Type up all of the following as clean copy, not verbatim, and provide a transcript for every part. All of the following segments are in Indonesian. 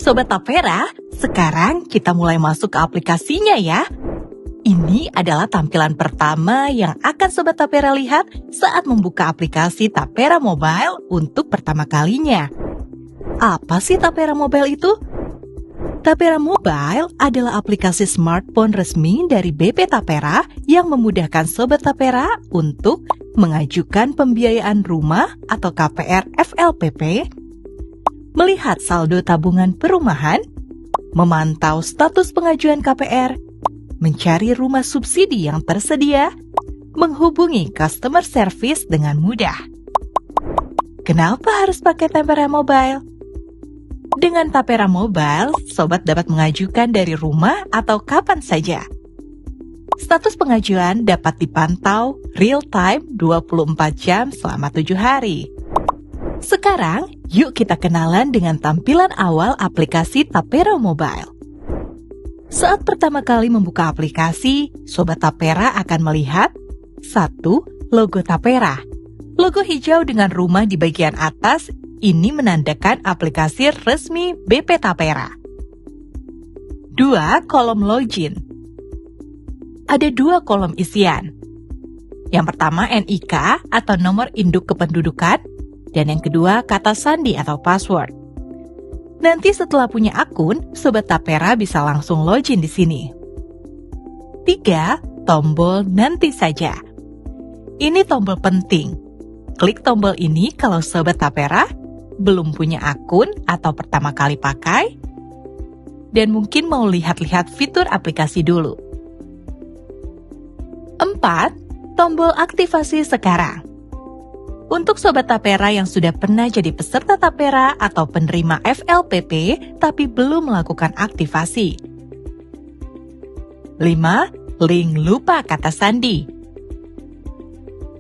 Sobat Tapera, sekarang kita mulai masuk ke aplikasinya ya. Ini adalah tampilan pertama yang akan Sobat Tapera lihat saat membuka aplikasi Tapera Mobile untuk pertama kalinya. Apa sih Tapera Mobile itu? Tapera Mobile adalah aplikasi smartphone resmi dari BP Tapera yang memudahkan Sobat Tapera untuk mengajukan pembiayaan rumah atau KPR FLPP, melihat saldo tabungan perumahan, memantau status pengajuan KPR, mencari rumah subsidi yang tersedia, menghubungi customer service dengan mudah. Kenapa harus pakai Tapera Mobile? Dengan Tapera Mobile, Sobat dapat mengajukan dari rumah atau kapan saja. Status pengajuan dapat dipantau real-time 24 jam selama 7 hari. Sekarang, yuk kita kenalan dengan tampilan awal aplikasi Tapera Mobile. Saat pertama kali membuka aplikasi, Sobat Tapera akan melihat 1. Logo Tapera. Logo hijau dengan rumah di bagian atas ini menandakan aplikasi resmi BP Tapera. 2. Kolom login. Ada 2 kolom isian. Yang pertama NIK atau nomor induk kependudukan, dan yang kedua kata sandi atau password. Nanti setelah punya akun, Sobat Tapera bisa langsung login di sini. 3. Tombol nanti saja. Ini tombol penting. Klik tombol ini kalau Sobat Tapera belum punya akun atau pertama kali pakai, dan mungkin mau lihat-lihat fitur aplikasi dulu. 4. Tombol aktivasi sekarang. Untuk Sobat Tapera yang sudah pernah jadi peserta Tapera atau penerima FLPP tapi belum melakukan aktivasi. 5. Link lupa kata sandi.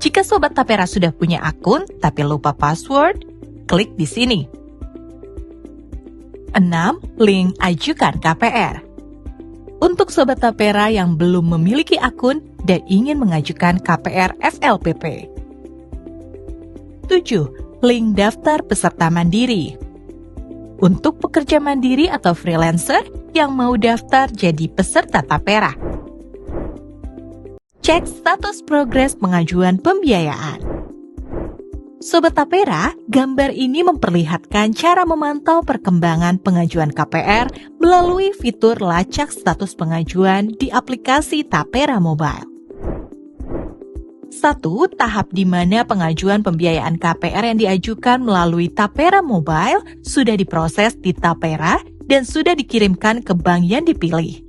Jika Sobat Tapera sudah punya akun tapi lupa password, klik di sini. 6. Link ajukan KPR. Untuk Sobat Tapera yang belum memiliki akun dan ingin mengajukan KPR FLPP. 7. Link daftar peserta mandiri. Untuk pekerja mandiri atau freelancer yang mau daftar jadi peserta Tapera. Cek status progres pengajuan pembiayaan. Sobat Tapera, gambar ini memperlihatkan cara memantau perkembangan pengajuan KPR melalui fitur lacak status pengajuan di aplikasi Tapera Mobile. 1. Tahap di mana pengajuan pembiayaan KPR yang diajukan melalui Tapera Mobile sudah diproses di Tapera dan sudah dikirimkan ke bank yang dipilih.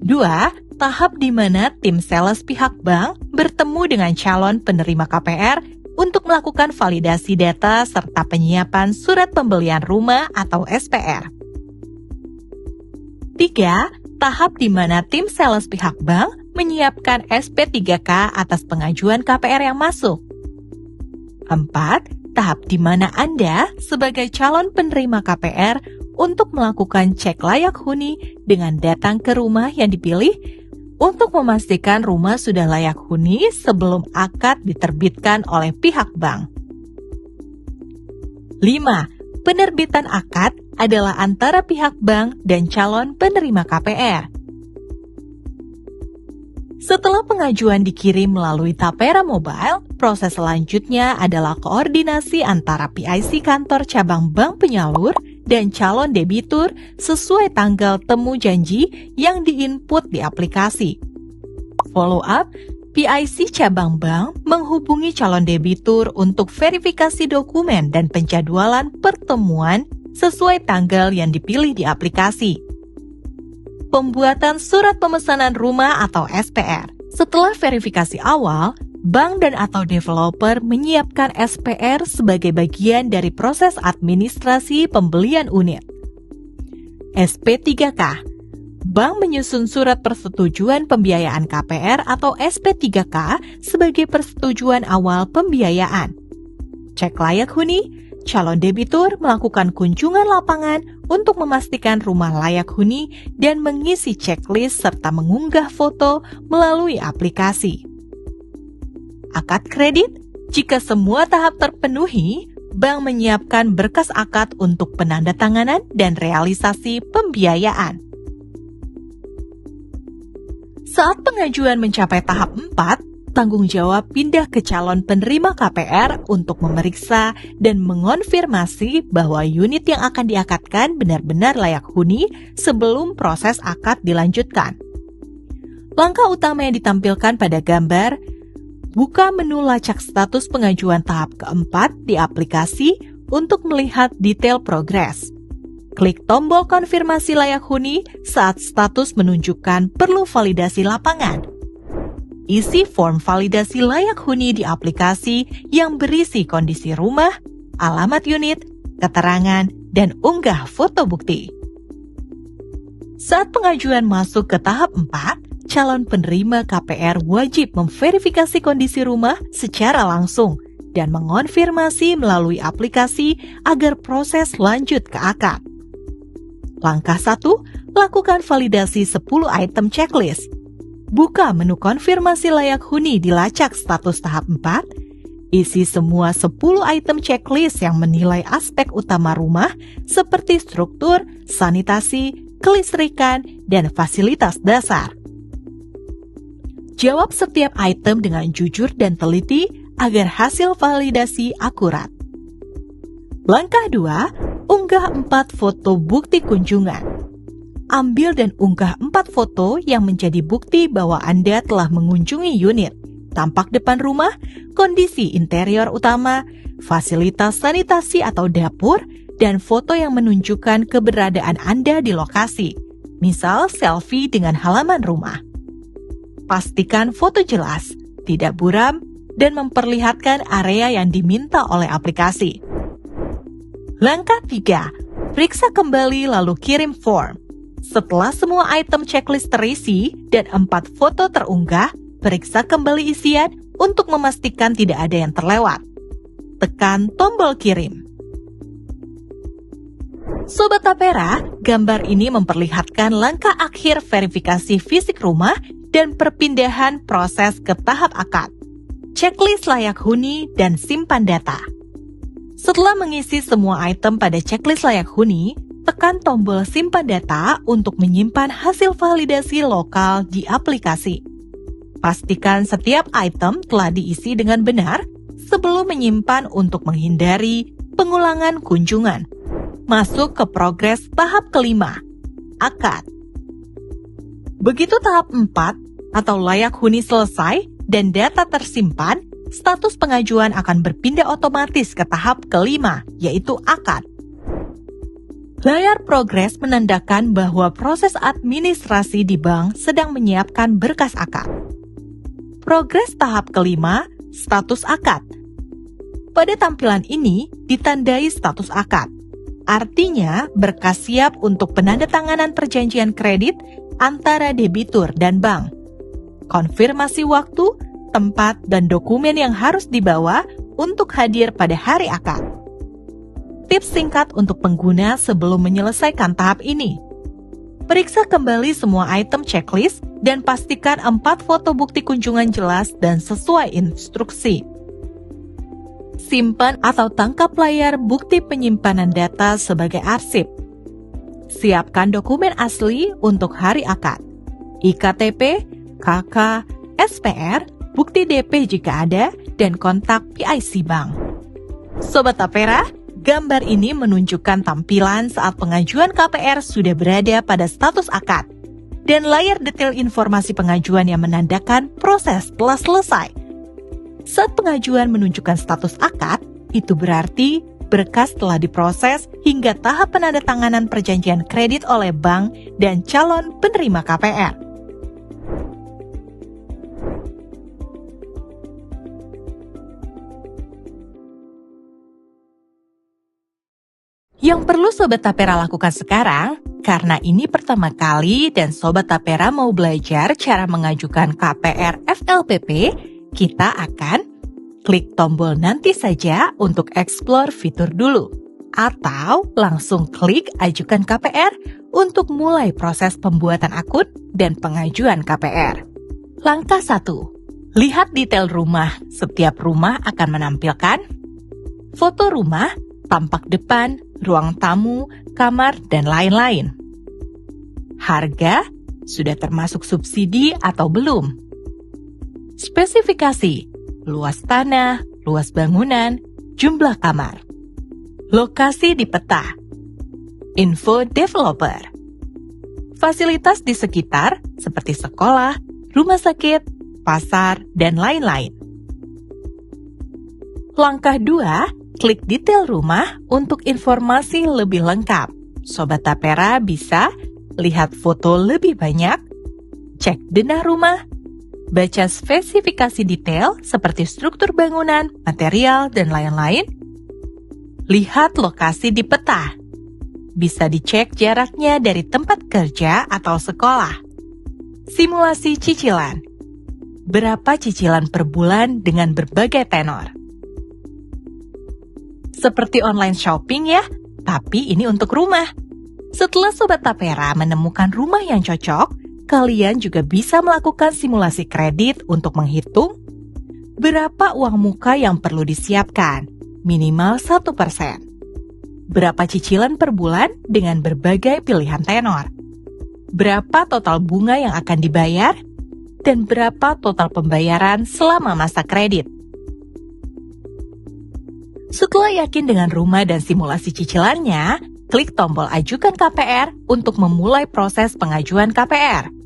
2. Tahap di mana tim sales pihak bank bertemu dengan calon penerima KPR untuk melakukan validasi data serta penyiapan surat pembelian rumah atau SPR. 3. Tahap di mana tim sales pihak bank menyiapkan SP3K atas pengajuan KPR yang masuk. 4. Tahap di mana Anda sebagai calon penerima KPR untuk melakukan cek layak huni dengan datang ke rumah yang dipilih untuk memastikan rumah sudah layak huni sebelum akad diterbitkan oleh pihak bank. 5. Penerbitan akad adalah antara pihak bank dan calon penerima KPR. Setelah pengajuan dikirim melalui Tapera Mobile, proses selanjutnya adalah koordinasi antara PIC kantor cabang bank penyalur dan calon debitur sesuai tanggal temu janji yang diinput di aplikasi. Follow up, PIC cabang bank menghubungi calon debitur untuk verifikasi dokumen dan penjadwalan pertemuan sesuai tanggal yang dipilih di aplikasi. Pembuatan surat pemesanan rumah atau SPR. Setelah verifikasi awal, bank dan atau developer menyiapkan SPR sebagai bagian dari proses administrasi pembelian unit. SP3K. Bank menyusun surat persetujuan pembiayaan KPR atau SP3K sebagai persetujuan awal pembiayaan. Cek layak huni. Calon debitur melakukan kunjungan lapangan untuk memastikan rumah layak huni dan mengisi checklist serta mengunggah foto melalui aplikasi. Akad kredit, jika semua tahap terpenuhi, bank menyiapkan berkas akad untuk penandatanganan dan realisasi pembiayaan. Saat pengajuan mencapai tahap 4, tanggung jawab pindah ke calon penerima KPR untuk memeriksa dan mengonfirmasi bahwa unit yang akan diakadkan benar-benar layak huni sebelum proses akad dilanjutkan. Langkah utama yang ditampilkan pada gambar: buka menu lacak status pengajuan tahap keempat di aplikasi untuk melihat detail progres. Klik tombol konfirmasi layak huni saat status menunjukkan perlu validasi lapangan. Isi form validasi layak huni di aplikasi yang berisi kondisi rumah, alamat unit, keterangan, dan unggah foto bukti. Saat pengajuan masuk ke tahap 4, calon penerima KPR wajib memverifikasi kondisi rumah secara langsung dan mengonfirmasi melalui aplikasi agar proses lanjut ke akad. Langkah 1, lakukan validasi 10 item checklist. Buka menu konfirmasi layak huni di lacak status tahap 4, isi semua 10 item checklist yang menilai aspek utama rumah seperti struktur, sanitasi, kelistrikan, dan fasilitas dasar. Jawab setiap item dengan jujur dan teliti agar hasil validasi akurat. Langkah 2, unggah 4 foto bukti kunjungan. Ambil dan unggah 4 foto yang menjadi bukti bahwa Anda telah mengunjungi unit, tampak depan rumah, kondisi interior utama, fasilitas sanitasi atau dapur, dan foto yang menunjukkan keberadaan Anda di lokasi, misal selfie dengan halaman rumah. Pastikan foto jelas, tidak buram, dan memperlihatkan area yang diminta oleh aplikasi. Langkah 3, periksa kembali lalu kirim form. Setelah semua item checklist terisi dan 4 foto terunggah, periksa kembali isian untuk memastikan tidak ada yang terlewat. Tekan tombol kirim. Sobat Tapera, gambar ini memperlihatkan langkah akhir verifikasi fisik rumah dan perpindahan proses ke tahap akad. Checklist layak huni dan simpan data. Setelah mengisi semua item pada checklist layak huni, tekan tombol simpan data untuk menyimpan hasil validasi lokal di aplikasi. Pastikan setiap item telah diisi dengan benar sebelum menyimpan untuk menghindari pengulangan kunjungan. Masuk ke progres tahap kelima, akad. Begitu tahap 4 atau layak huni selesai dan data tersimpan, status pengajuan akan berpindah otomatis ke tahap kelima, yaitu akad. Layar progres menandakan bahwa proses administrasi di bank sedang menyiapkan berkas akad. Progres tahap kelima, status akad. Pada tampilan ini ditandai status akad. Artinya, berkas siap untuk penandatanganan perjanjian kredit antara debitur dan bank. Konfirmasi waktu, tempat, dan dokumen yang harus dibawa untuk hadir pada hari akad. Tips singkat untuk pengguna sebelum menyelesaikan tahap ini. Periksa kembali semua item checklist dan pastikan 4 foto bukti kunjungan jelas dan sesuai instruksi. Simpan atau tangkap layar bukti penyimpanan data sebagai arsip. Siapkan dokumen asli untuk hari akad. IKTP, KK, SPR, bukti DP jika ada, dan kontak PIC Bank. Sobat Tapera, gambar ini menunjukkan tampilan saat pengajuan KPR sudah berada pada status akad, dan layar detail informasi pengajuan yang menandakan proses telah selesai. Saat pengajuan menunjukkan status akad, itu berarti berkas telah diproses hingga tahap penandatanganan perjanjian kredit oleh bank dan calon penerima KPR. Yang perlu Sobat Tapera lakukan sekarang, karena ini pertama kali dan Sobat Tapera mau belajar cara mengajukan KPR FLPP, kita akan klik tombol nanti saja untuk explore fitur dulu. Atau langsung klik ajukan KPR untuk mulai proses pembuatan akun dan pengajuan KPR. Langkah 1. Lihat detail rumah. Setiap rumah akan menampilkan foto rumah, tampak depan, ruang tamu, kamar, dan lain-lain. Harga, sudah termasuk subsidi atau belum? Spesifikasi, luas tanah, luas bangunan, jumlah kamar. Lokasi di peta. Info developer. Fasilitas di sekitar seperti sekolah, rumah sakit, pasar, dan lain-lain. Langkah 2, klik detail rumah untuk informasi lebih lengkap. Sobat Tapera bisa lihat foto lebih banyak, cek denah rumah, baca spesifikasi detail seperti struktur bangunan, material, dan lain-lain. Lihat lokasi di peta. Bisa dicek jaraknya dari tempat kerja atau sekolah. Simulasi cicilan. Berapa cicilan per bulan dengan berbagai tenor? Seperti online shopping ya, tapi ini untuk rumah. Setelah Sobat Tapera menemukan rumah yang cocok, kalian juga bisa melakukan simulasi kredit untuk menghitung berapa uang muka yang perlu disiapkan, minimal 1%. Berapa cicilan per bulan dengan berbagai pilihan tenor. Berapa total bunga yang akan dibayar, dan berapa total pembayaran selama masa kredit. Setelah yakin dengan rumah dan simulasi cicilannya, klik tombol Ajukan KPR untuk memulai proses pengajuan KPR.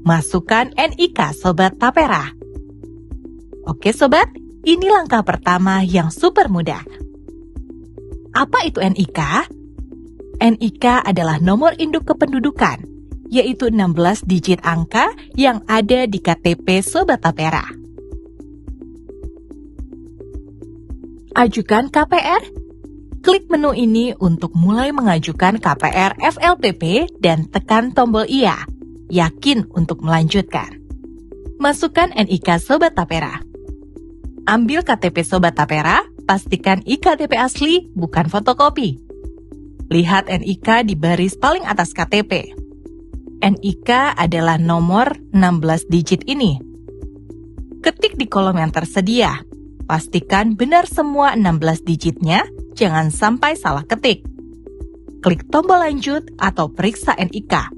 Masukkan NIK Sobat Tapera. Oke Sobat, ini langkah pertama yang super mudah. Apa itu NIK? NIK adalah nomor induk kependudukan, yaitu 16 digit angka yang ada di KTP Sobat Tapera. Ajukan KPR. Klik menu ini untuk mulai mengajukan KPR FLPP dan tekan tombol Iya. Yakin untuk melanjutkan. Masukkan NIK Sobat Tapera. Ambil KTP Sobat Tapera, pastikan iktp asli, bukan fotokopi. Lihat NIK di baris paling atas KTP. NIK adalah nomor 16 digit ini. Ketik di kolom yang tersedia. Pastikan benar semua 16 digitnya, jangan sampai salah ketik. Klik tombol lanjut atau periksa NIK.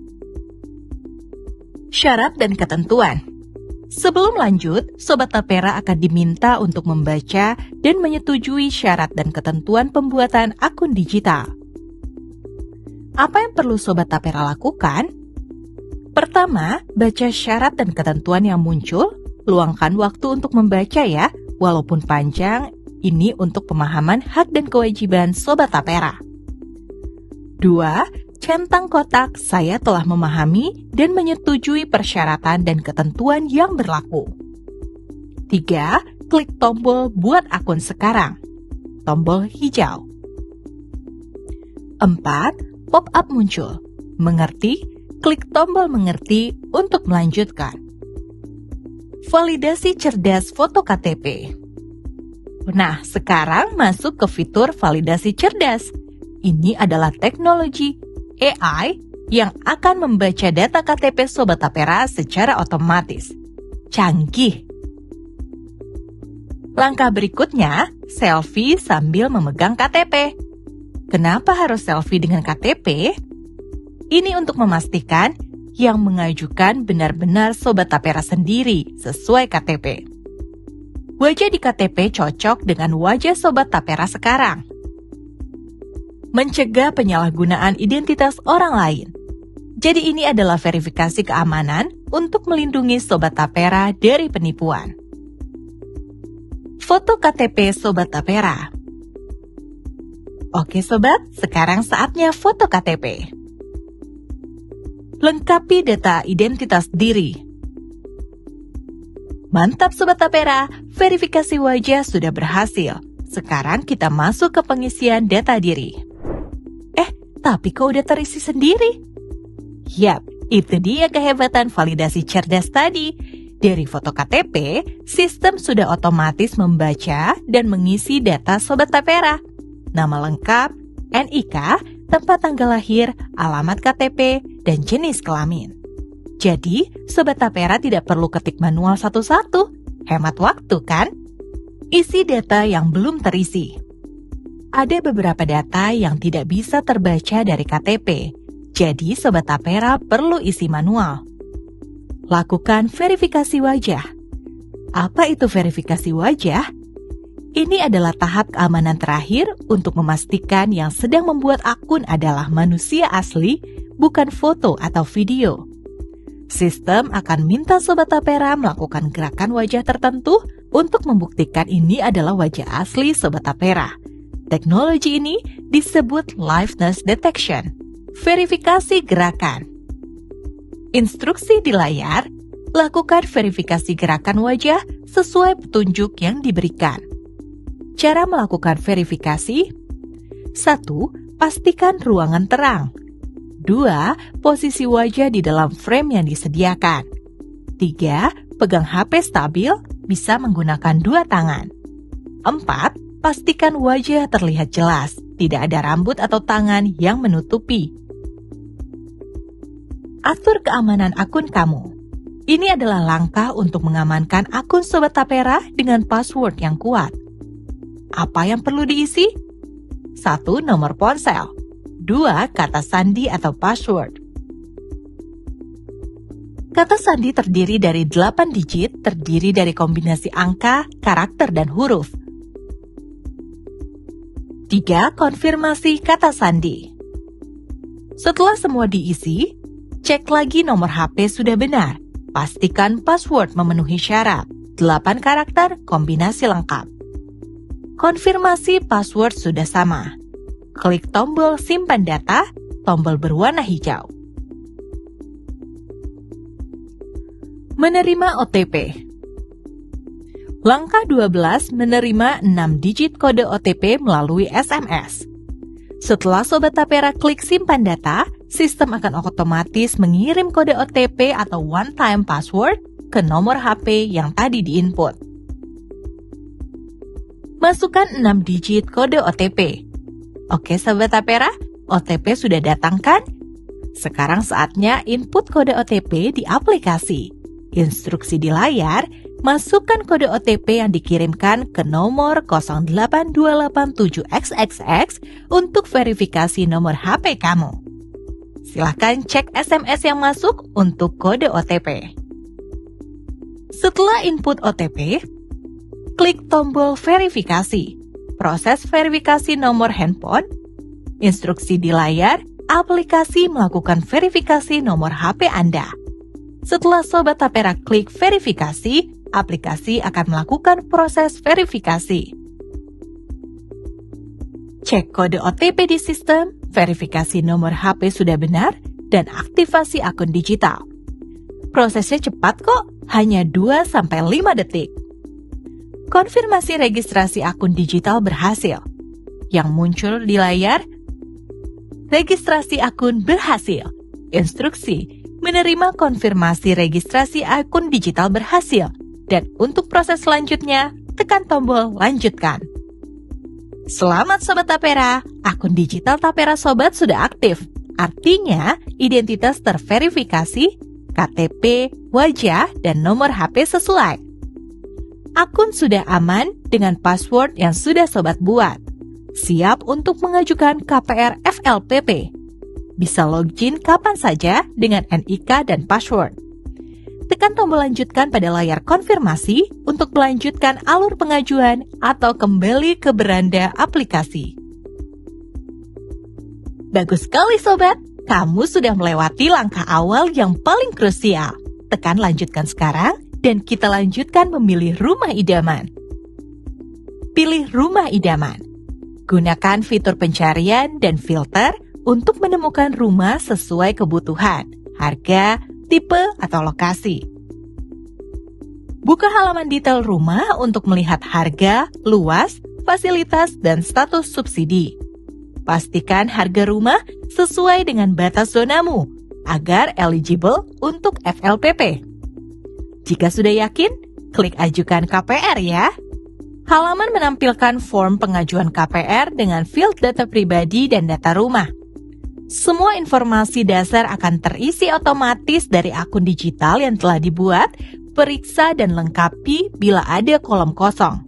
Syarat dan ketentuan. Sebelum lanjut, Sobat Tapera akan diminta untuk membaca dan menyetujui syarat dan ketentuan pembuatan akun digital. Apa yang perlu Sobat Tapera lakukan? Pertama, baca syarat dan ketentuan yang muncul. Luangkan waktu untuk membaca ya, walaupun panjang, ini untuk pemahaman hak dan kewajiban Sobat Tapera. 2. Centang kotak "Saya telah memahami dan menyetujui persyaratan dan ketentuan yang berlaku." 3. Klik tombol "Buat akun sekarang", tombol hijau. 4. Pop-up muncul. Mengerti? Klik tombol "Mengerti" untuk melanjutkan. Validasi cerdas foto KTP. Nah, sekarang masuk ke fitur validasi cerdas. Ini adalah teknologi AI yang akan membaca data KTP Sobat Tapera secara otomatis. Canggih! Langkah berikutnya, selfie sambil memegang KTP. Kenapa harus selfie dengan KTP? Ini untuk memastikan yang mengajukan benar-benar Sobat Tapera sendiri sesuai KTP. Wajah di KTP cocok dengan wajah Sobat Tapera sekarang. Mencegah penyalahgunaan identitas orang lain. Jadi ini adalah verifikasi keamanan untuk melindungi Sobat Tapera dari penipuan. Foto KTP Sobat Tapera. Oke Sobat, sekarang saatnya foto KTP. Lengkapi data identitas diri. Mantap Sobat Tapera, verifikasi wajah sudah berhasil. Sekarang kita masuk ke pengisian data diri. Tapi kok udah terisi sendiri? Yap, itu dia kehebatan validasi cerdas tadi. Dari foto KTP, sistem sudah otomatis membaca dan mengisi data Sobat Tapera. Nama lengkap, NIK, tempat tanggal lahir, alamat KTP, dan jenis kelamin. Jadi, Sobat Tapera tidak perlu ketik manual satu-satu. Hemat waktu kan? Isi data yang belum terisi. Ada beberapa data yang tidak bisa terbaca dari KTP, jadi Sobat Tapera perlu isi manual. Lakukan verifikasi wajah. Apa itu verifikasi wajah? Ini adalah tahap keamanan terakhir untuk memastikan yang sedang membuat akun adalah manusia asli, bukan foto atau video. Sistem akan minta Sobat Tapera melakukan gerakan wajah tertentu untuk membuktikan ini adalah wajah asli Sobat Tapera. Teknologi ini disebut liveness detection, verifikasi gerakan. Instruksi di layar, lakukan verifikasi gerakan wajah sesuai petunjuk yang diberikan. Cara melakukan verifikasi: 1. Pastikan ruangan terang. 2. Posisi wajah di dalam frame yang disediakan. 3. Pegang HP stabil, bisa menggunakan 2 tangan. 4. Pastikan wajah terlihat jelas, tidak ada rambut atau tangan yang menutupi. Atur keamanan akun kamu. Ini adalah langkah untuk mengamankan akun Sobat Tapera dengan password yang kuat. Apa yang perlu diisi? 1. Nomor ponsel. 2. Kata sandi atau password. Kata sandi terdiri dari 8 digit, terdiri dari kombinasi angka, karakter, dan huruf. 3. Konfirmasi kata sandi. Setelah semua diisi, cek lagi nomor HP sudah benar. Pastikan password memenuhi syarat. 8 karakter, kombinasi lengkap. Konfirmasi password sudah sama. Klik tombol simpan data, tombol berwarna hijau. Menerima OTP. Langkah 12 menerima 6 digit kode OTP melalui SMS. Setelah Sobat Tapera klik simpan data, sistem akan otomatis mengirim kode OTP atau one-time password ke nomor HP yang tadi diinput. Masukkan 6 digit kode OTP. Oke Sobat Tapera, OTP sudah datang kan? Sekarang saatnya input kode OTP di aplikasi. Instruksi di layar, masukkan kode OTP yang dikirimkan ke nomor 08287XXX untuk verifikasi nomor HP kamu. Silahkan cek SMS yang masuk untuk kode OTP. Setelah input OTP, klik tombol verifikasi. Proses verifikasi nomor handphone. Instruksi di layar, aplikasi melakukan verifikasi nomor HP Anda. Setelah Sobat Tapera klik verifikasi, aplikasi akan melakukan proses verifikasi. Cek kode OTP di sistem, verifikasi nomor HP sudah benar, dan aktivasi akun digital. Prosesnya cepat kok, hanya 2-5 detik. Konfirmasi registrasi akun digital berhasil. Yang muncul di layar, registrasi akun berhasil. Instruksi: menerima konfirmasi registrasi akun digital berhasil, dan untuk proses selanjutnya, tekan tombol lanjutkan. Selamat Sobat Tapera, akun digital Tapera Sobat sudah aktif. Artinya, identitas terverifikasi, KTP, wajah, dan nomor HP sesuai. Akun sudah aman dengan password yang sudah Sobat buat. Siap untuk mengajukan KPR FLPP. Bisa login kapan saja dengan NIK dan password. Tekan tombol lanjutkan pada layar konfirmasi untuk melanjutkan alur pengajuan atau kembali ke beranda aplikasi. Bagus sekali Sobat, kamu sudah melewati langkah awal yang paling krusial. Tekan lanjutkan sekarang dan kita lanjutkan memilih rumah idaman. Pilih rumah idaman. Gunakan fitur pencarian dan filter untuk menemukan rumah sesuai kebutuhan, harga, tipe, atau lokasi. Buka halaman detail rumah untuk melihat harga, luas, fasilitas, dan status subsidi. Pastikan harga rumah sesuai dengan batas zonamu agar eligible untuk FLPP. Jika sudah yakin, klik ajukan KPR ya. Halaman menampilkan form pengajuan KPR dengan field data pribadi dan data rumah. Semua informasi dasar akan terisi otomatis dari akun digital yang telah dibuat, periksa dan lengkapi bila ada kolom kosong.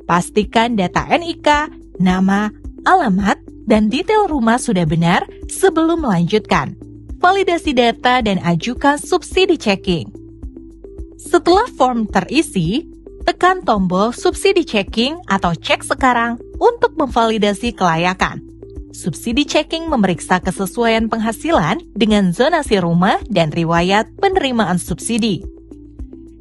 Pastikan data NIK, nama, alamat, dan detail rumah sudah benar sebelum melanjutkan. Validasi data dan ajukan subsidi checking. Setelah form terisi, tekan tombol subsidi checking atau cek sekarang untuk memvalidasi kelayakan. Subsidi checking memeriksa kesesuaian penghasilan dengan zonasi rumah dan riwayat penerimaan subsidi.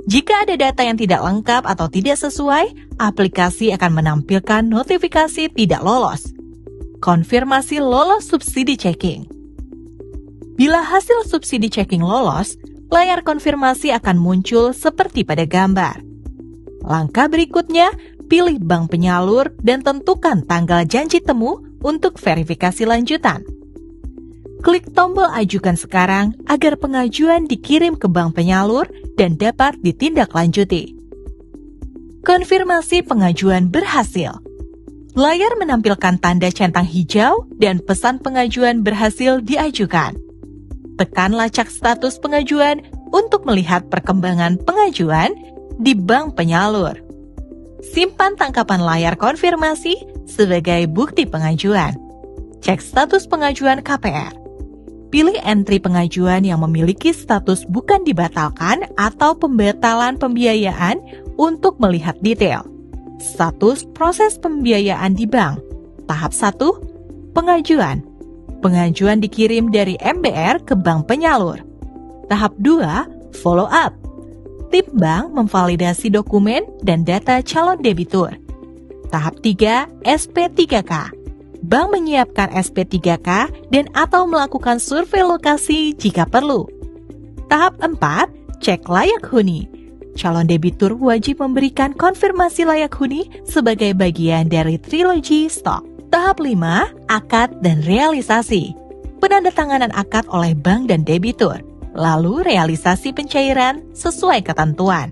Jika ada data yang tidak lengkap atau tidak sesuai, aplikasi akan menampilkan notifikasi tidak lolos. Konfirmasi lolos subsidi checking. Bila hasil subsidi checking lolos, layar konfirmasi akan muncul seperti pada gambar. Langkah berikutnya, pilih bank penyalur dan tentukan tanggal janji temu untuk verifikasi lanjutan. Klik tombol ajukan sekarang agar pengajuan dikirim ke bank penyalur dan dapat ditindaklanjuti. Konfirmasi pengajuan berhasil. Layar menampilkan tanda centang hijau dan pesan pengajuan berhasil diajukan. Tekan lacak status pengajuan untuk melihat perkembangan pengajuan di bank penyalur. Simpan tangkapan layar konfirmasi sebagai bukti pengajuan. Cek status pengajuan KPR. Pilih entry pengajuan yang memiliki status bukan dibatalkan atau pembatalan pembiayaan untuk melihat detail. Status proses pembiayaan di bank. Tahap 1, pengajuan. Pengajuan dikirim dari MBR ke bank penyalur. Tahap 2, follow up. Tim bank memvalidasi dokumen dan data calon debitur. Tahap 3, SP3K. Bank menyiapkan SP3K dan atau melakukan survei lokasi jika perlu. Tahap 4, cek layak huni. Calon debitur wajib memberikan konfirmasi layak huni sebagai bagian dari trilogi stok. Tahap 5, akad dan realisasi. Penandatanganan akad oleh bank dan debitur, lalu realisasi pencairan sesuai ketentuan.